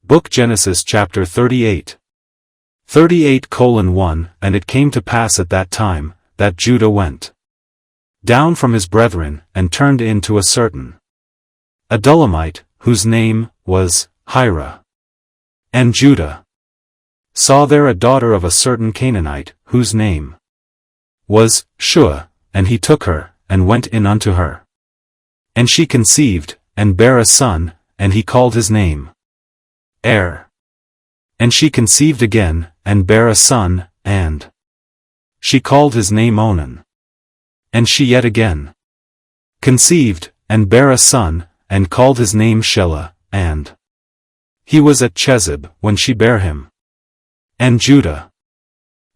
Book Genesis chapter 38. 38:1 And it came to pass at that time, that Judah went down from his brethren, and turned in to a certain Adullamite, whose name was Hira. And Judah saw there a daughter of a certain Canaanite, whose name was Shua, and he took her, and went in unto her. And she conceived, and bare a son, and he called his name And she conceived again, and bare a son, and she called his name Onan. And she yet again conceived, and bare a son, and called his name Shelah, and he was at Chezib when she bare him. And Judah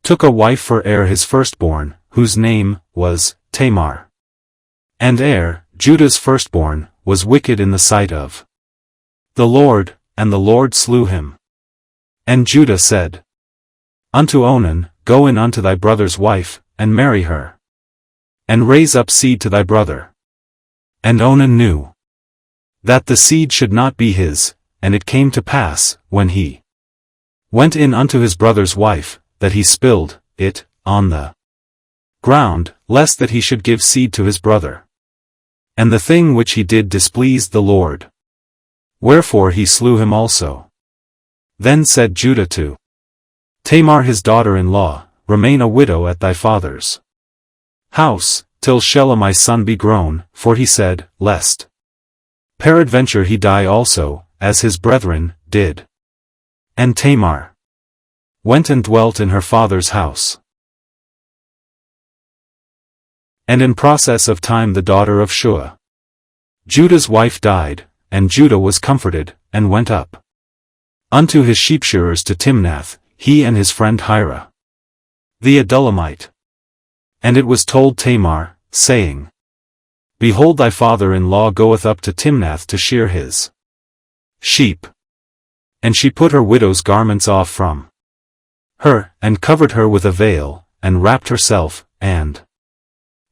took a wife for his firstborn, whose name was Tamar. And Judah's firstborn, was wicked in the sight of the Lord, and the Lord slew him. And Judah said unto Onan, Go in unto thy brother's wife, and marry her, and raise up seed to thy brother. And Onan knew that the seed should not be his, and it came to pass, when he went in unto his brother's wife, that he spilled it on the ground, lest that he should give seed to his brother. And the thing which he did displeased the Lord. Wherefore he slew him also. Then said Judah to Tamar his daughter-in-law, Remain a widow at thy father's house, till Shelah my son be grown, for he said, Lest peradventure he die also, as his brethren did. And Tamar went and dwelt in her father's house. And in process of time the daughter of Shua, Judah's wife, died, and Judah was comforted, and went up unto his sheepshearers to Timnath, he and his friend Hira the Adullamite. And it was told Tamar, saying, Behold, thy father-in-law goeth up to Timnath to shear his sheep. And she put her widow's garments off from her, and covered her with a veil, and wrapped herself, and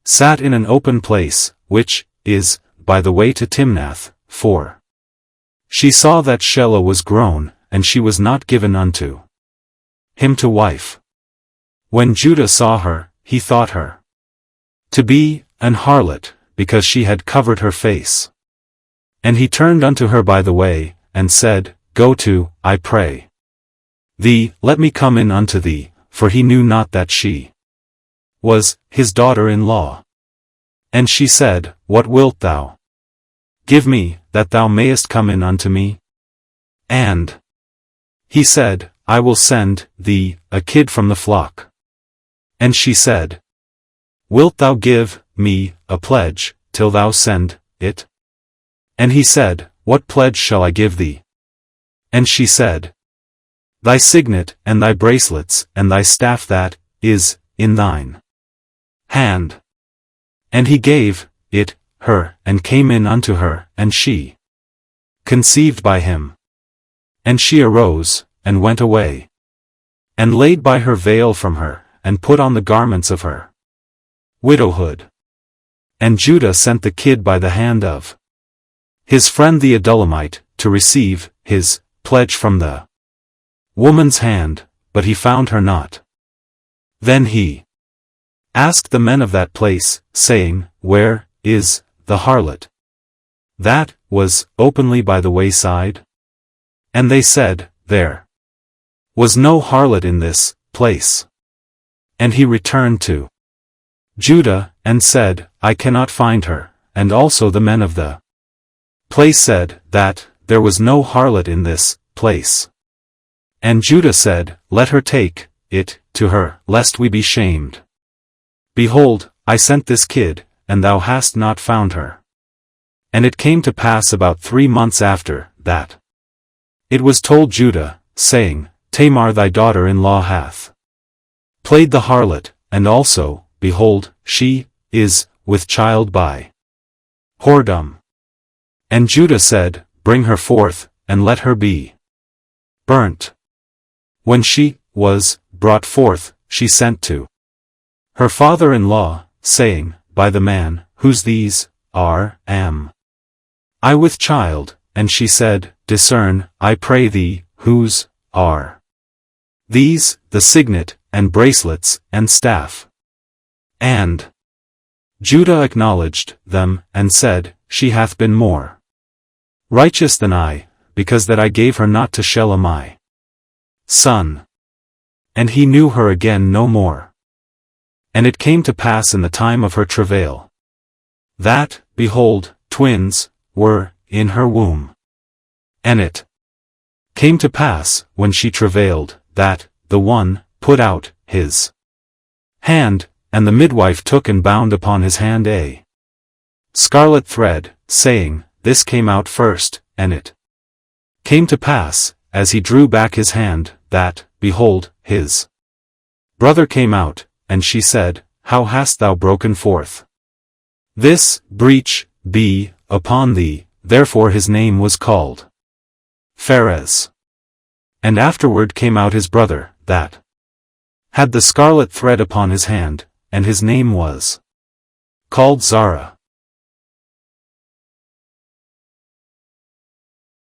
sat in an open place, which is by the way to Timnath, for she saw that Shelah was grown, and she was not given unto him to wife. When Judah saw her, he thought her to be an harlot, because she had covered her face. And he turned unto her by the way, and said, Go to, I pray thee, let me come in unto thee, for he knew not that she was his daughter-in-law. And she said, What wilt thou give me, that thou mayest come in unto me? And he said, I will send thee a kid from the flock. And she said, Wilt thou give me a pledge, till thou send it? And he said, What pledge shall I give thee? And she said, Thy signet, and thy bracelets, and thy staff that is in thine hand. And he gave it her, and came in unto her, and she conceived by him. And she arose, and went away, and laid by her veil from her, and put on the garments of her widowhood. And Judah sent the kid by the hand of his friend the Adullamite, to receive his pledge from the woman's hand, but he found her not. Then he asked the men of that place, saying, Where is the harlot that was openly by the wayside? And they said, There was no harlot in this place. And he returned to Judah, and said, I cannot find her. And also the men of the place said, that there was no harlot in this place. And Judah said, Let her take it to her, lest we be shamed. Behold, I sent this kid, and thou hast not found her. And it came to pass about 3 months after that it was told Judah, saying, Tamar thy daughter-in-law hath played the harlot, and also, behold, she is with child by whoredom. And Judah said, Bring her forth, and let her be burnt. When she was brought forth, she sent to her father-in-law, saying, By the man, whose these am I with child. And she said, Discern, I pray thee, whose are these, the signet, and bracelets, and staff? And Judah acknowledged them, and said, She hath been more righteous than I, because that I gave her not to Shelah my son. And he knew her again no more. And it came to pass in the time of her travail, that, behold, twins were in her womb. And it came to pass, when she travailed, that the one put out his hand, and the midwife took and bound upon his hand a scarlet thread, saying, This came out first. And it came to pass, as he drew back his hand, that, behold, his brother came out, and she said, How hast thou broken forth this breach be upon thee? Therefore his name was called Pharez. And afterward came out his brother, that had the scarlet thread upon his hand, and his name was called Zara.